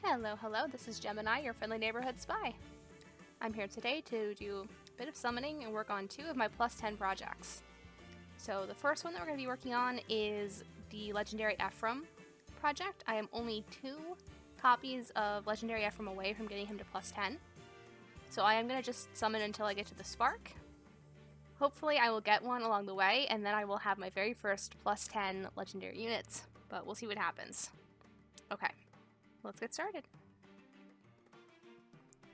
Hello, hello, this is Gemini, your friendly neighborhood spy. I'm here today to do a bit of summoning and work on 2 of my plus 10 projects. So the first one that we're going to be working on is the Legendary Ephraim project. I am only 2 copies of Legendary Ephraim away from getting him to plus 10. So I am going to just summon until I get to the spark. Hopefully I will get one along the way, and then I will have my very first plus 10 legendary units, but we'll see what happens. Okay. Let's get started.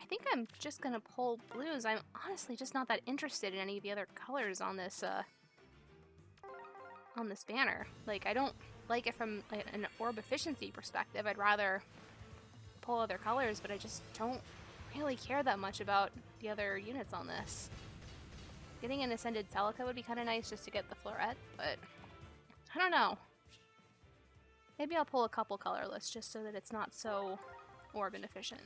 I think I'm just gonna pull blues. I'm honestly just not that interested in any of the other colors on this banner. Like, I don't like it from an orb efficiency perspective. I'd rather pull other colors, but I just don't really care that much about the other units on this. Getting an Ascended Celica would be kind of nice just to get the floret, but I don't know. Maybe I'll pull a couple colorless just so that it's not so orb inefficient.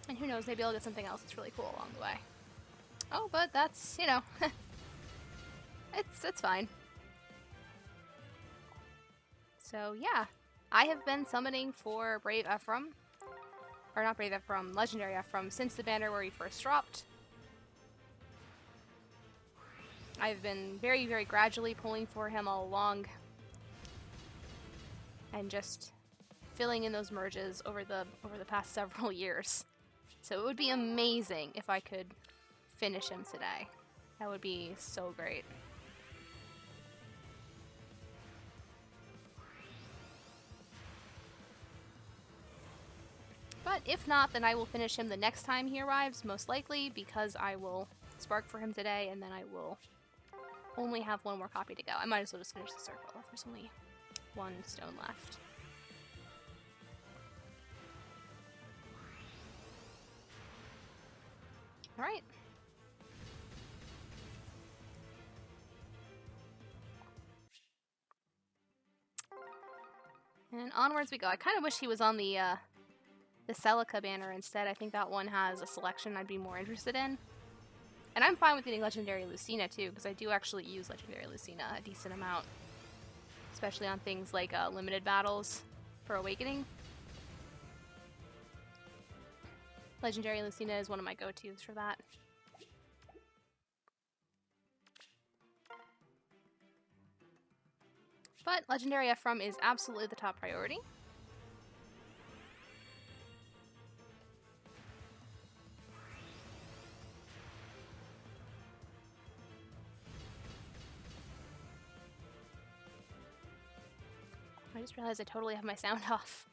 And who knows, maybe I'll get something else that's really cool along the way. Oh, but that's, you know, it's fine. So yeah, I have been summoning for Brave Ephraim, or not Brave Ephraim, Legendary Ephraim, since the banner where he first dropped. I've been very, very gradually pulling for him all along and just filling in those merges over the past several years. So it would be amazing if I could finish him today. That would be so great. But if not, then I will finish him the next time he arrives, most likely, because I will spark for him today, and then I will only have 1 more copy to go. I might as well just finish the circle if there's only 1 stone left. Alright. And onwards we go. I kind of wish he was on the Celica banner instead. I think that one has a selection I'd be more interested in. And I'm fine with getting Legendary Lucina too, because I do actually use Legendary Lucina a decent amount. Especially on things like limited battles for Awakening. Legendary Lucina is one of my go-tos for that. But Legendary Ephraim is absolutely the top priority. I just realized I totally have my sound off.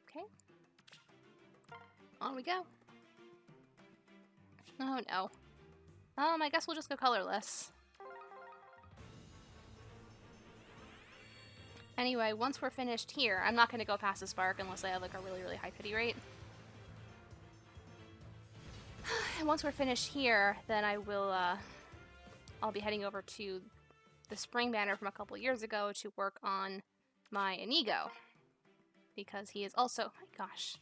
Okay. On we go. Oh no. I guess we'll just go colorless. Anyway, once we're finished here, I'm not going to go past the spark unless I have like a really, really high pity rate. And once we're finished here, then I will, I'll be heading over to the spring banner from a couple years ago to work on my Inigo. Because he is also, oh my gosh,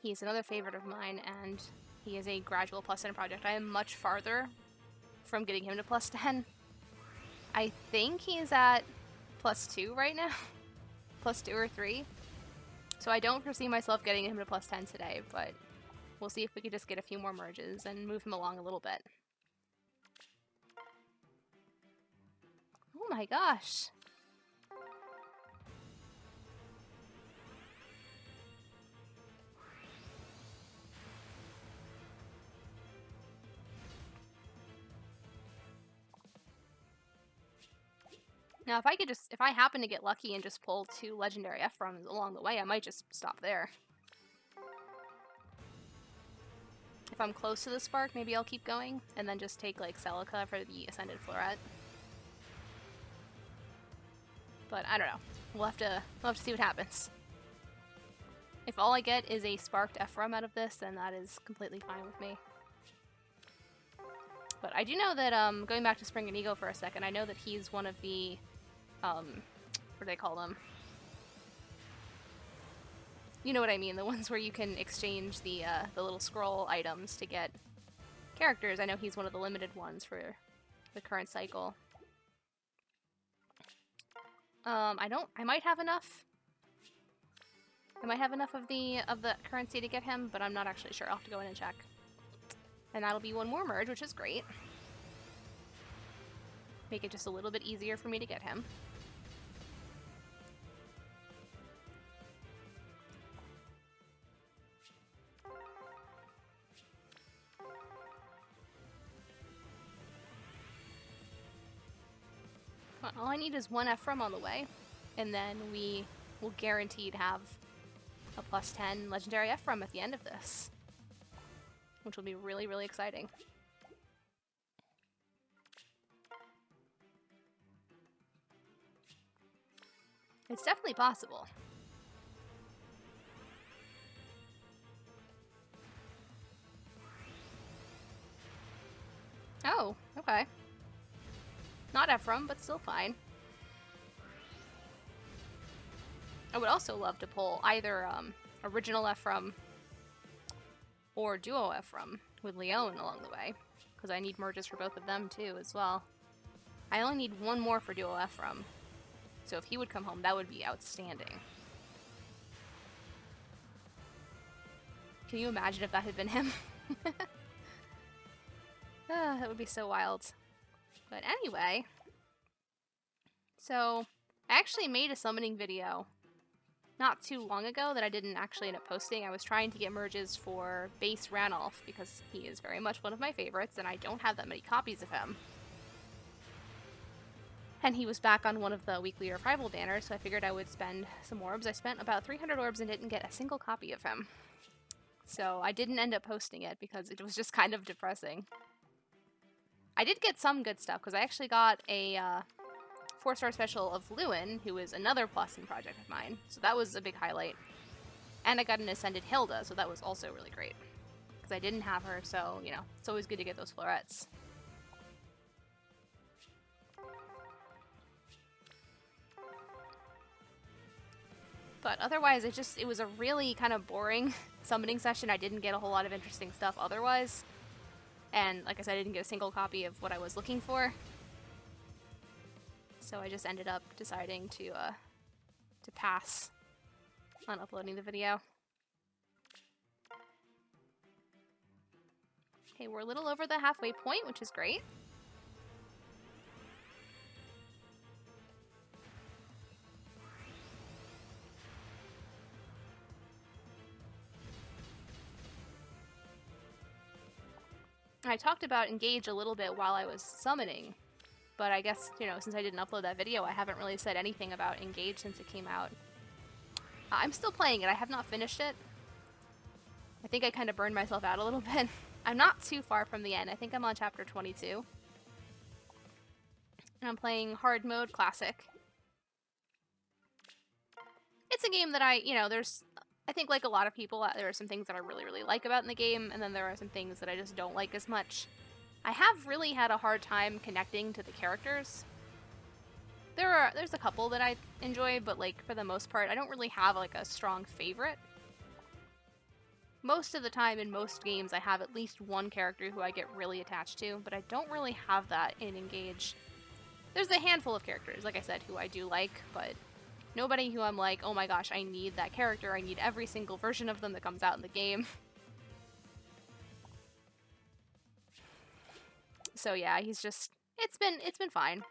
he is another favorite of mine, and he is a gradual plus 10 project. I am much farther from getting him to plus 10. I think he's at plus 2 right now. Plus 2 or 3. So I don't foresee myself getting him to plus 10 today, but we'll see if we could just get a few more merges and move him along a little bit. Oh my gosh. Now, if I happen to get lucky and just pull 2 Legendary Ephraims along the way, I might just stop there. If I'm close to the spark, maybe I'll keep going, and then just take, like, Celica for the Ascended Floret. But I don't know. We'll have to see what happens. If all I get is a sparked Ephraim out of this, then that is completely fine with me. But I do know that, going back to Spring Inigo for a second, I know that he's one of the, what do they call them? You know what I mean, the ones where you can exchange the little scroll items to get characters. I know he's one of the limited ones for the current cycle. I might have enough. I might have enough of the currency to get him, but I'm not actually sure. I'll have to go in and check. And that'll be one more merge, which is great. Make it just a little bit easier for me to get him. Well, all I need is one Ephraim on the way, and then we will guaranteed have a +10 legendary Ephraim at the end of this, which will be really, really exciting. It's definitely possible. Oh, okay. Not Ephraim, but still fine. I would also love to pull either original Ephraim or duo Ephraim with Leon along the way, because I need merges for both of them too as well. I only need one more for duo Ephraim, so if he would come home, that would be outstanding. Can you imagine if that had been him? That would be so wild. But anyway, so I actually made a summoning video not too long ago that I didn't actually end up posting. I was trying to get merges for base Ranulf because he is very much one of my favorites and I don't have that many copies of him. And he was back on one of the weekly revival banners, so I figured I would spend some orbs. I spent about 300 orbs and didn't get a single copy of him. So I didn't end up posting it because it was just kind of depressing. I did get some good stuff, because I actually got a 4-star special of Lewin, who is another Plusin project of mine, so that was a big highlight. And I got an Ascended Hilda, so that was also really great. Because I didn't have her, so, you know, it's always good to get those florets. But otherwise, it was a really kind of boring summoning session. I didn't get a whole lot of interesting stuff otherwise. And like I said, I didn't get a single copy of what I was looking for. So I just ended up deciding to pass on uploading the video. Okay, we're a little over the halfway point, which is great. I talked about Engage a little bit while I was summoning, but I guess, you know, since I didn't upload that video, I haven't really said anything about Engage since it came out. I'm still playing it. I have not finished it. I think I kind of burned myself out a little bit. I'm not too far from the end. I think I'm on chapter 22. And I'm playing hard mode classic. It's a game that I think like a lot of people, there are some things that I really, really like about in the game, and then there are some things that I just don't like as much. I have really had a hard time connecting to the characters. There's a couple that I enjoy, but like for the most part, I don't really have like a strong favorite. Most of the time in most games, I have at least one character who I get really attached to, but I don't really have that in Engage. There's a handful of characters, like I said, who I do like, but nobody who I'm like, oh my gosh, I need that character, I need every single version of them that comes out in the game. So yeah, it's been fine.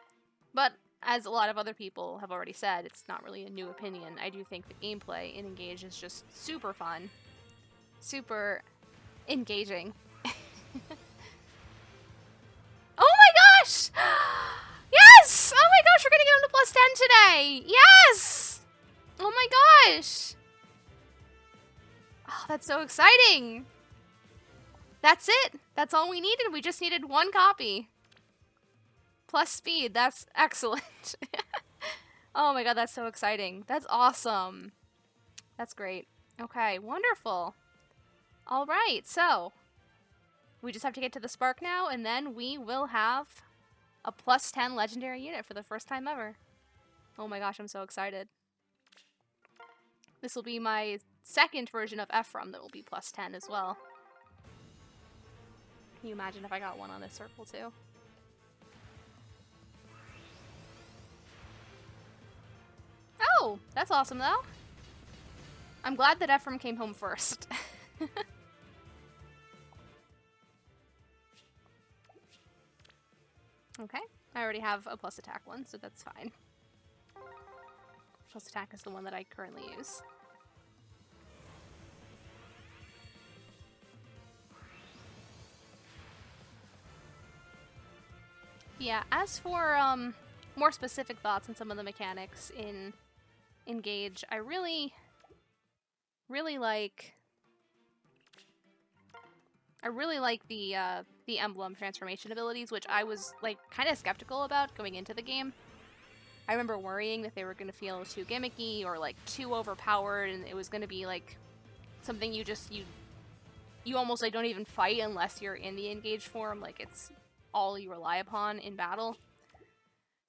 But as a lot of other people have already said, it's not really a new opinion. I do think the gameplay in Engage is just super fun. Super engaging. Oh my gosh! Yes! Oh my gosh, we're gonna get him to +10 today! Yes! Oh my gosh! Oh, that's so exciting! That's it! That's all we needed. We just needed one copy. Plus speed. That's excellent. Oh my god, that's so exciting. That's awesome. That's great. Okay, wonderful. Alright, so we just have to get to the Spark now, and then we will have a +10 legendary unit for the first time ever. Oh my gosh, I'm so excited. This will be my second version of Ephraim that will be plus 10 as well. Can you imagine if I got one on this circle too? Oh, that's awesome though. I'm glad that Ephraim came home first. Okay, I already have a plus attack one, so that's fine. Plus attack is the one that I currently use. Yeah, as for more specific thoughts on some of the mechanics in Engage, I really like the Emblem transformation abilities, which I was like kind of skeptical about going into the game. I remember worrying that they were going to feel too gimmicky or like too overpowered, and it was going to be like something you almost like don't even fight unless you're in the Engage form, like it's all you rely upon in battle.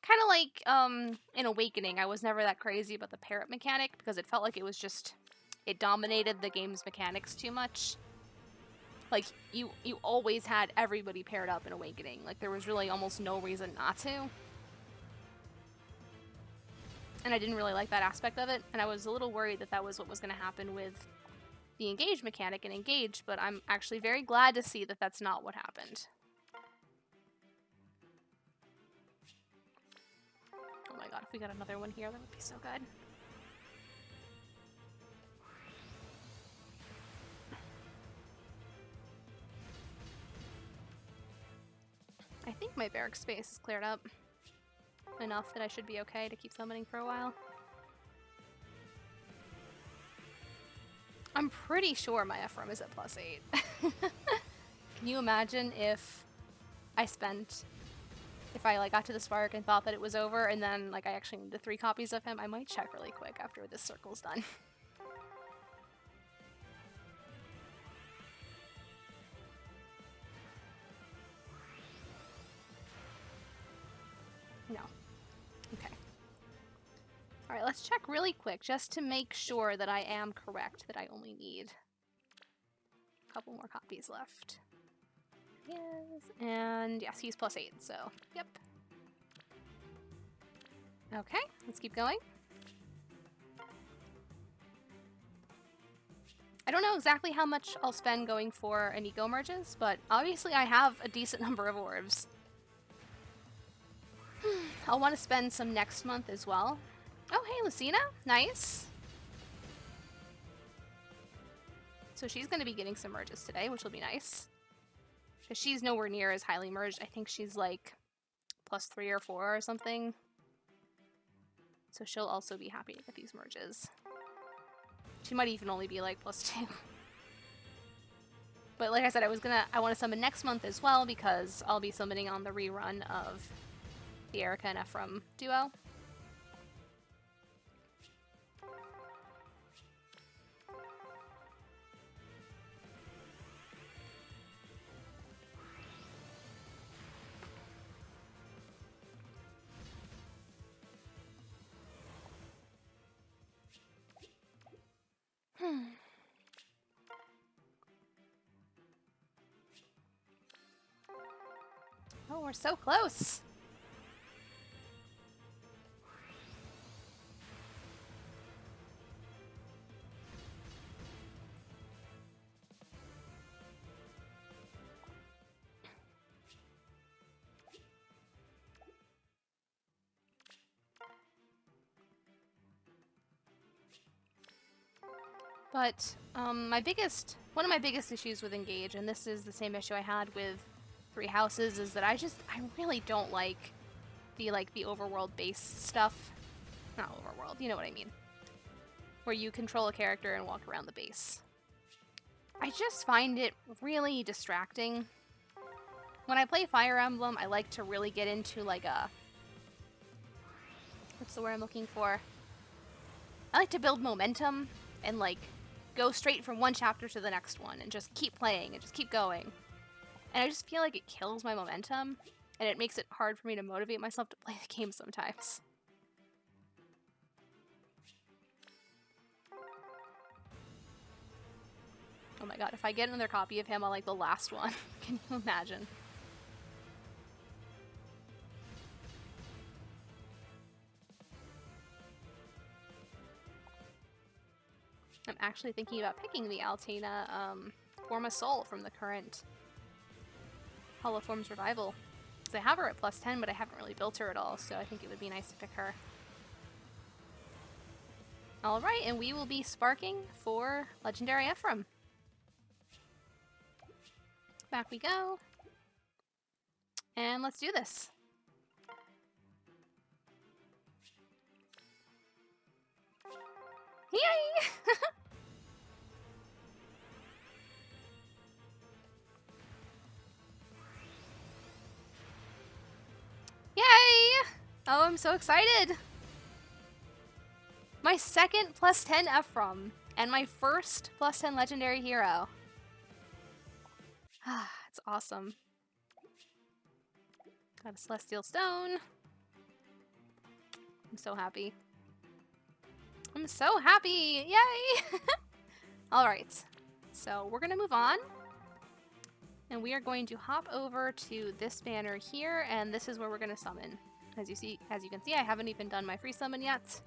Kind of like in Awakening, I was never that crazy about the parrot mechanic because it felt like it was just, it dominated the game's mechanics too much. Like, you always had everybody paired up in Awakening. Like, there was really almost no reason not to. And I didn't really like that aspect of it, and I was a little worried that that was what was going to happen with the Engage mechanic in Engage, but I'm actually very glad to see that that's not what happened. Oh my god, if we got another one here, that would be so good. I think my barrack space is cleared up enough that I should be okay to keep summoning for a while. I'm pretty sure my Ephraim is at +8. Can you imagine if I like got to the spark and thought that it was over, and then like I actually need the 3 copies of him? I might check really quick after this circle's done. No. Okay. Alright, let's check really quick just to make sure that I am correct, that I only need a couple more copies left. Yes, and yes, he's +8, so yep. Okay, let's keep going. I don't know exactly how much I'll spend going for Inigo merges, but obviously I have a decent number of orbs. I'll want to spend some next month as well. Oh, hey, Lucina. Nice. So she's going to be getting some merges today, which will be nice. Because she's nowhere near as highly merged. I think she's like +3 or 4 or something. So she'll also be happy to get these merges. She might even only be like +2. But like I said, I want to summon next month as well, because I'll be summoning on the rerun of the Erica and Ephraim duo. Oh, we're so close. But one of my biggest issues with Engage, and this is the same issue I had with 3 Houses, is that I really don't like the overworld base stuff. Not overworld, you know what I mean. Where you control a character and walk around the base. I just find it really distracting. When I play Fire Emblem, I like to really get into like a... What's the word I'm looking for? I like to build momentum and like go straight from one chapter to the next one and just keep playing and just keep going. And I just feel like it kills my momentum, and it makes it hard for me to motivate myself to play the game sometimes. god, if I get another copy of him on like the last one, can you imagine? I'm actually thinking about picking the Altena Forma Soul from the current Hall of Forms Revival. Because I have her at +10, but I haven't really built her at all, so I think it would be nice to pick her. Alright, and we will be sparking for Legendary Ephraim. Back we go. And let's do this. Yay! Yay! Oh, I'm so excited! My second +10 Ephraim, and my first +10 Legendary Hero. It's awesome. Got a Celestial Stone. I'm so happy. I'm so happy! Yay! Alright, so we're gonna move on. And we are going to hop over to this banner here, and this is where we're gonna summon. As you can see, I haven't even done my free summon yet.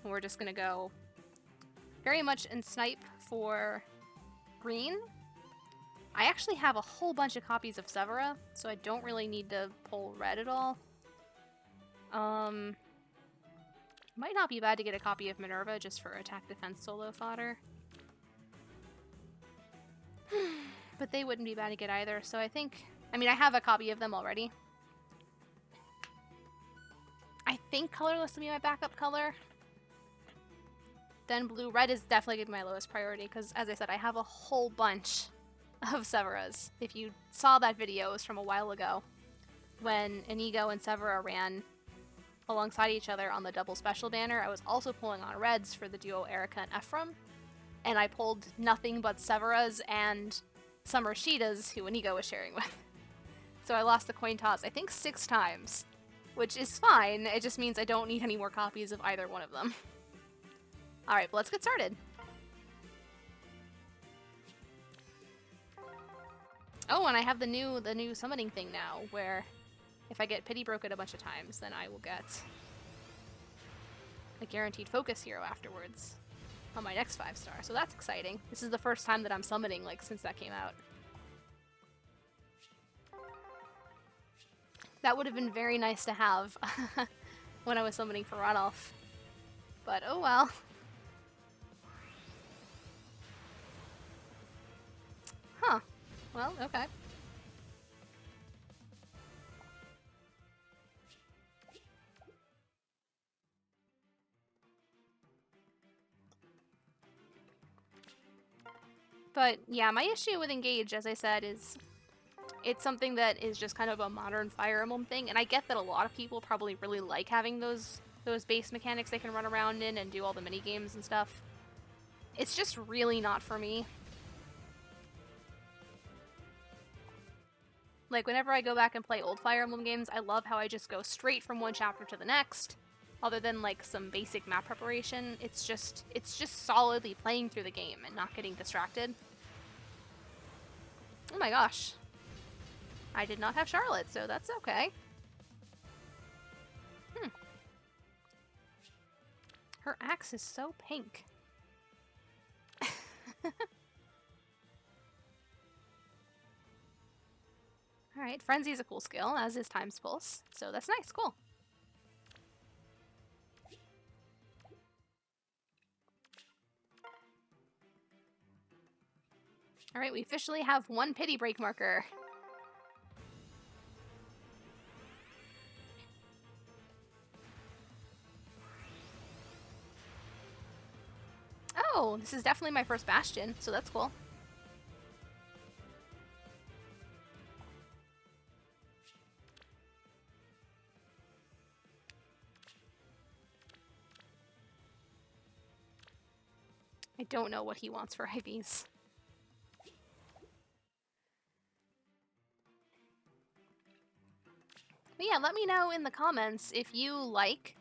And we're just gonna go very much in snipe for green. I actually have a whole bunch of copies of Severa, so I don't really need to pull red at all. Might not be bad to get a copy of Minerva just for attack defense solo fodder. But they wouldn't be bad to get either, so I think... I mean, I have a copy of them already. I think colorless will be my backup color. Then blue. Red is definitely going to be my lowest priority, because as I said, I have a whole bunch of Severas. If you saw that video, it was from a while ago, when Inigo and Severa ran alongside each other on the double special banner. I was also pulling on reds for the duo Erica and Ephraim, and I pulled nothing but Severas and some Rashidas who Inigo was sharing with. So I lost the coin toss, I think 6 times, which is fine. It just means I don't need any more copies of either one of them. Alright, but let's get started. Oh, and I have the new summoning thing now, where if I get Pity Broken a bunch of times, then I will get a guaranteed focus hero afterwards on my next 5-star. So that's exciting. This is the first time that I'm summoning, like, since that came out. That would have been very nice to have when I was summoning for Runoff. But oh well. Huh. Well, okay. But yeah, my issue with Engage, as I said, is it's something that is just kind of a modern Fire Emblem thing, and I get that a lot of people probably really like having those base mechanics they can run around in and do all the mini games and stuff. It's just really not for me. Like, whenever I go back and play old Fire Emblem games, I love how I just go straight from one chapter to the next. Other than, like, some basic map preparation, it's just solidly playing through the game and not getting distracted. Oh my gosh. I did not have Charlotte, so that's okay. Her axe is so pink. Alright, Frenzy is a cool skill, as is Time's Pulse, so that's nice, cool. Alright, we officially have 1 Pity Break marker. Oh, this is definitely my first Bastion, so that's cool. I don't know what he wants for IVs. But yeah, let me know in the comments if you like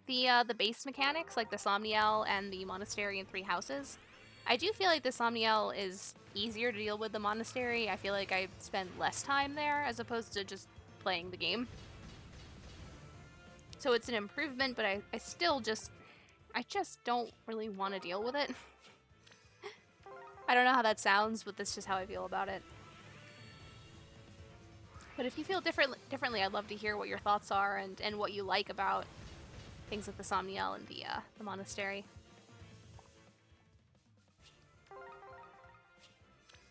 the base mechanics, like the Somniel and the Monastery and 3 Houses. I do feel like the Somniel is easier to deal with the monastery. I feel like I spend less time there as opposed to just playing the game. So it's an improvement, but I still just... I just don't really want to deal with it. I don't know how that sounds, but that's just how I feel about it. But if you feel differently, I'd love to hear what your thoughts are and what you like about things like the Somniel and the monastery.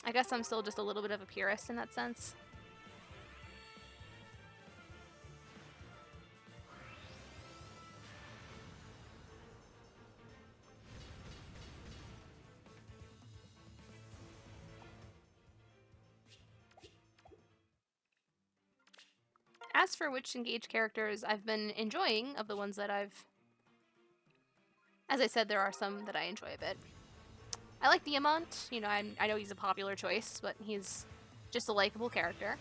I guess I'm still just a little bit of a purist in that sense. As for which engaged characters I've been enjoying of the ones that I've... As I said, there are some that I enjoy a bit. I like the Amont. You know, I know he's a popular choice, but he's just a likable character.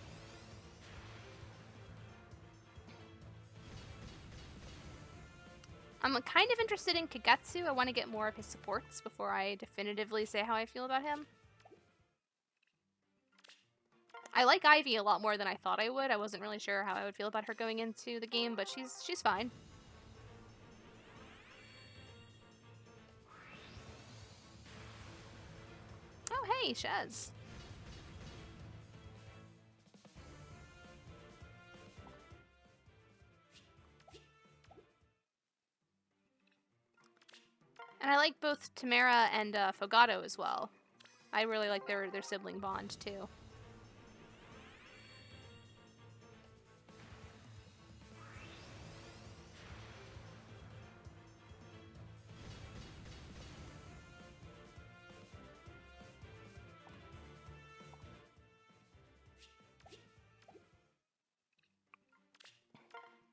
I'm kind of interested in Kagetsu. I want to get more of his supports before I definitively say how I feel about him. I like Ivy a lot more than I thought I would. I wasn't really sure how I would feel about her going into the game, but she's fine. Oh, hey, Shez. And I like both Tamara and Fogato as well. I really like their sibling bond, too.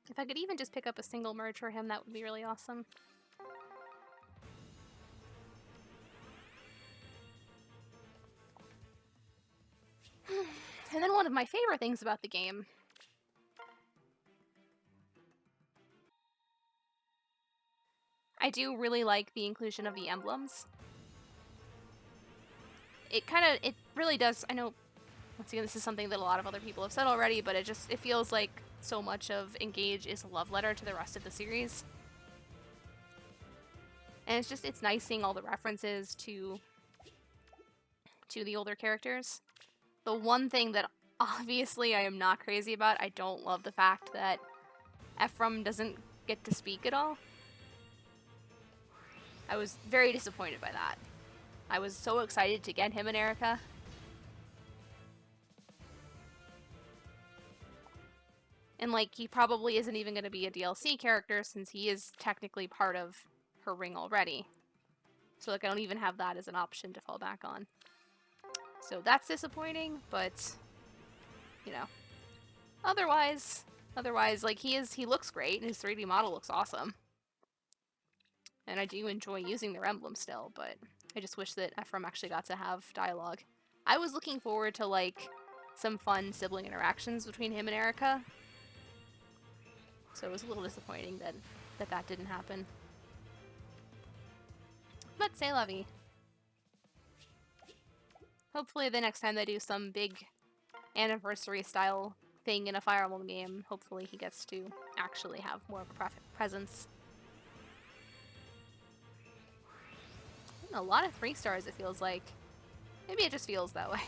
If I could even just pick up a single merge for him, that would be really awesome. And then one of my favorite things about the game... I do really like the inclusion of the emblems. It really does... I know, once again, this is something that a lot of other people have said already, but it feels like so much of Engage is a love letter to the rest of the series. And it's nice seeing all the references to the older characters. The one thing that obviously I am not crazy about, I don't love the fact that Ephraim doesn't get to speak at all. I was very disappointed by that. I was so excited to get him and Erica. And, like, he probably isn't even going to be a DLC character since he is technically part of her ring already. So, like, I don't even have that as an option to fall back on. So that's disappointing, but, you know. Otherwise, like, he looks great, and his 3D model looks awesome. And I do enjoy using their emblem still, but I just wish that Ephraim actually got to have dialogue. I was looking forward to, like, some fun sibling interactions between him and Erica. So it was a little disappointing that didn't happen. But c'est la vie. Hopefully the next time they do some big anniversary style thing in a Fire Emblem game, hopefully he gets to actually have more of a presence. A lot of 3 stars, it feels like. Maybe it just feels that way.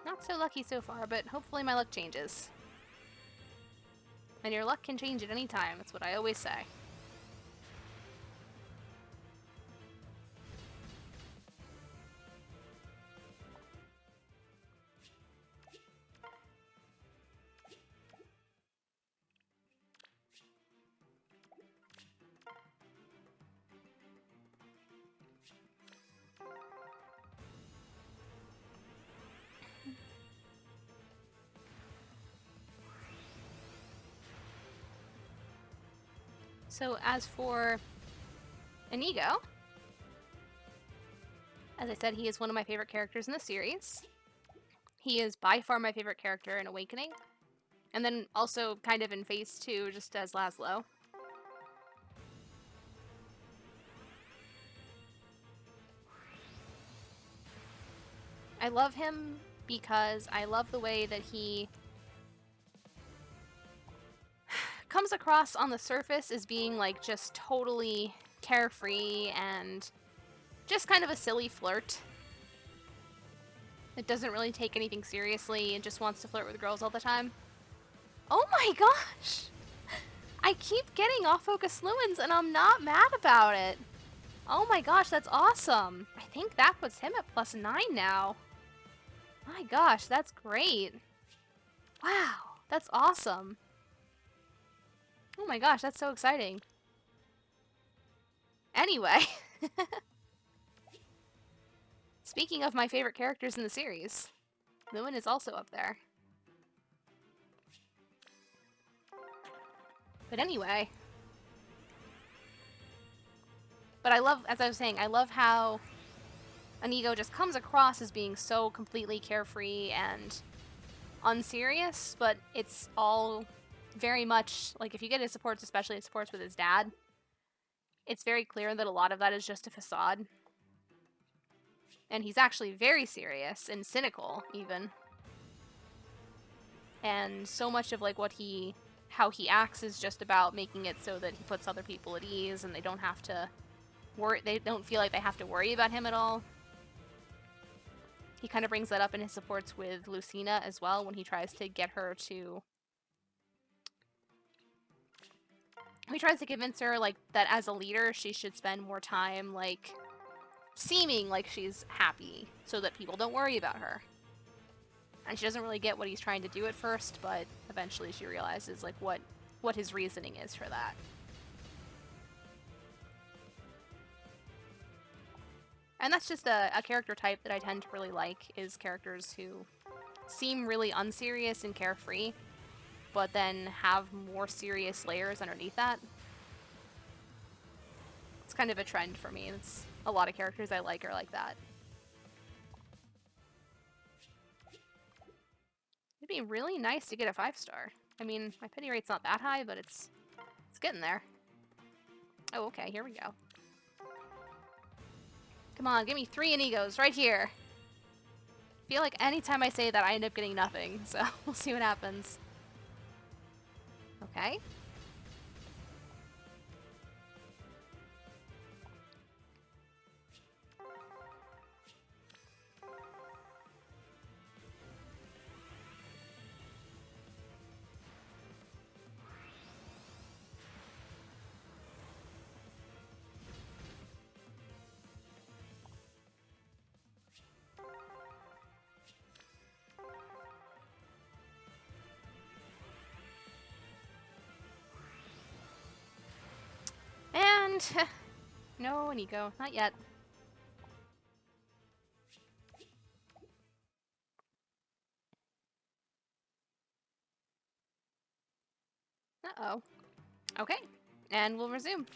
Not so lucky so far, but hopefully my luck changes. And your luck can change at any time, that's what I always say. So as for Inigo, As I said, he is one of my favorite characters in the series. He is by far my favorite character in Awakening. And then also kind of in Phase 2, just as Laszlo. I love him because I love the way that he comes across on the surface as being like just totally carefree and just kind of a silly flirt. It doesn't really take anything seriously and just wants to flirt with girls all the time. Oh my gosh! I keep getting off-focus Sluins and I'm not mad about it. Oh my gosh, that's awesome. I think that puts him at +9 now. My gosh, that's great. Wow, that's awesome. Oh my gosh, that's so exciting. Anyway. Speaking of my favorite characters in the series, Lewin is also up there. But anyway. But I love, as I was saying, I love how Inigo just comes across as being so completely carefree and unserious, but it's all very much, like, if you get his supports, especially his supports with his dad, it's very clear that a lot of that is just a facade. And he's actually very serious and cynical, even. And so much of, like, how he acts is just about making it so that he puts other people at ease and they don't have to they don't feel like they have to worry about him at all. He kind of brings that up in his supports with Lucina as well, when he tries to get her to... He tries to convince her, like, that as a leader, she should spend more time, like, seeming like she's happy, so that people don't worry about her. And she doesn't really get what he's trying to do at first, but eventually she realizes, like, what his reasoning is for that. And that's just a character type that I tend to really like, is characters who seem really unserious and carefree, but then have more serious layers underneath that. It's kind of a trend for me. It's a lot of characters I like are like that. It'd be really nice to get a 5-star. I mean, my pity rate's not that high, but it's getting there. Oh, okay, here we go. Come on, give me 3 Inigos right here. I feel like anytime I say that, I end up getting nothing, so we'll see what happens. Okay. And... no, Inigo. Not yet. Uh-oh. Okay. And we'll resume.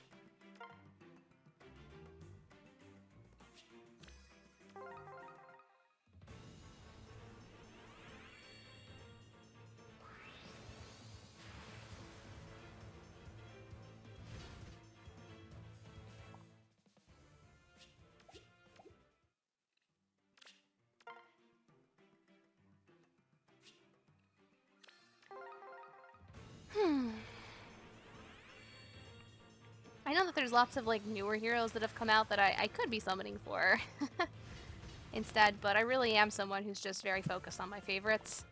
I know that there's lots of, like, newer heroes that have come out that I could be summoning for instead, but I really am someone who's just very focused on my favorites.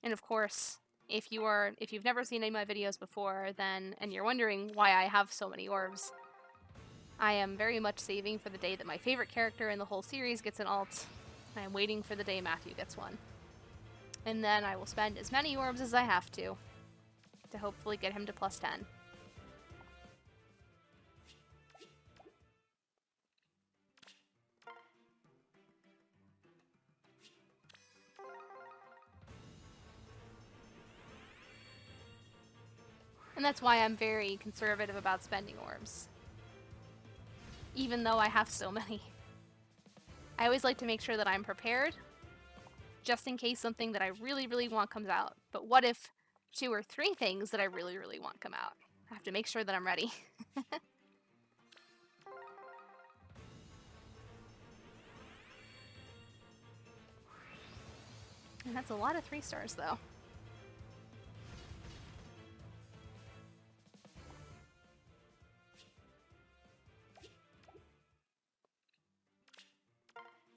And of course, if you've never seen any of my videos before, then, and you're wondering why I have so many orbs, I am very much saving for the day that my favorite character in the whole series gets an alt. I am waiting for the day Matthew gets one. And then I will spend as many orbs as I have to hopefully get him to +10. And that's why I'm very conservative about spending orbs. even though I have so many. I always like to make sure that I'm prepared, just in case something that I really, really want comes out. But what if 2 or 3 things that I really, really want come out? I have to make sure that I'm ready. And that's a lot of 3 stars, though.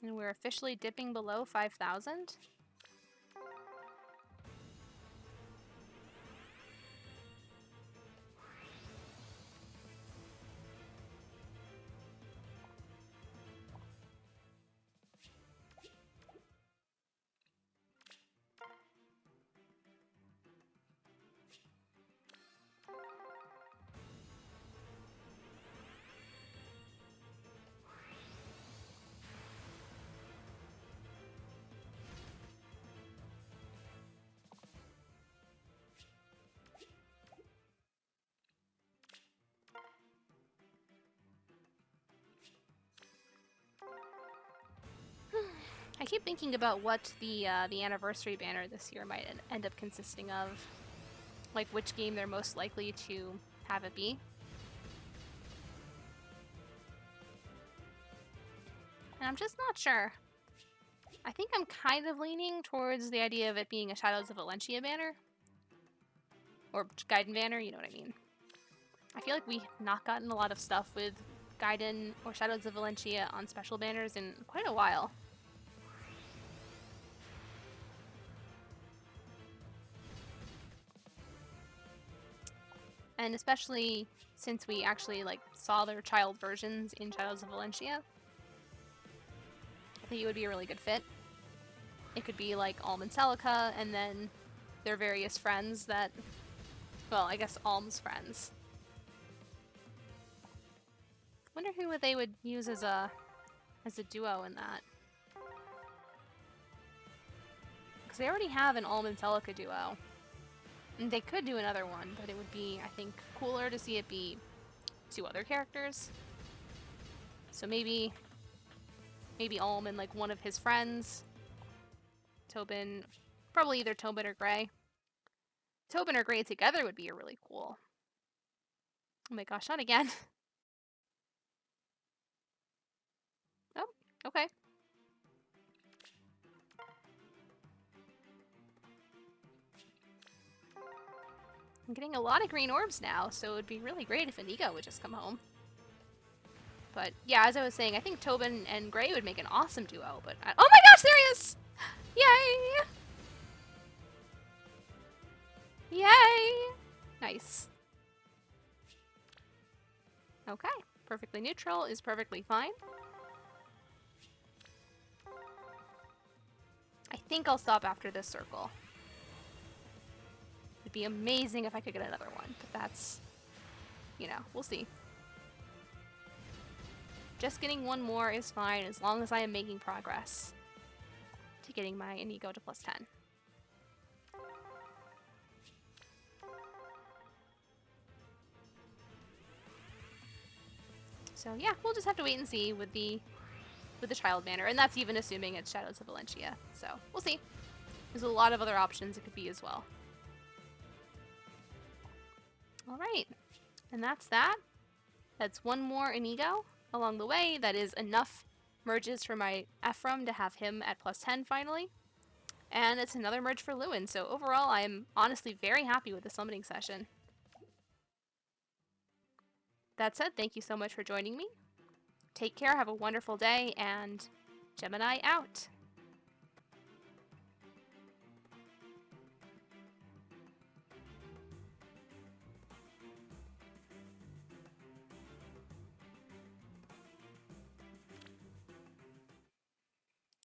And we're officially dipping below 5,000. I keep thinking about what the anniversary banner this year might end up consisting of. Like, which game they're most likely to have it be. And I'm just not sure. I think I'm kind of leaning towards the idea of it being a Shadows of Valencia banner. Or Gaiden banner, you know what I mean. I feel like we've not gotten a lot of stuff with Gaiden or Shadows of Valencia on special banners in quite a while. And especially since we actually saw their child versions in Shadows of Valencia, I think it would be a really good fit. It could be like Alm and Celica, and then their various friends that, well, I guess Alm's friends. Wonder who they would use as a duo in that. Because they already have an Alm and Celica duo. And they could do another one, but it would be, I think, cooler to see it be 2 other characters. So maybe Alm and one of his friends. Tobin, probably either Tobin or Gray. Tobin or Gray together would be really cool. Oh my gosh, not again. Oh, okay. I'm getting a lot of green orbs now, so it would be really great if Inigo would just come home. But yeah, as I was saying, I think Tobin and Gray would make an awesome duo, but oh my gosh, there he is! Yay! Yay! Nice. Okay, perfectly neutral is perfectly fine. I think I'll stop after this circle. It'd be amazing if I could get another one, but that's, we'll see. Just getting 1 more is fine as long as I am making progress to getting my Inigo to +10. So yeah, we'll just have to wait and see with the child banner, and that's even assuming it's Shadows of Valencia. So we'll see. There's a lot of other options it could be as well. All right, and that's that. That's 1 more Inigo along the way. That is enough merges for my Ephraim to have him at +10 finally. And it's another merge for Lewin. So overall, I'm honestly very happy with the summoning session. That said, thank you so much for joining me. Take care, have a wonderful day, and Gemini out.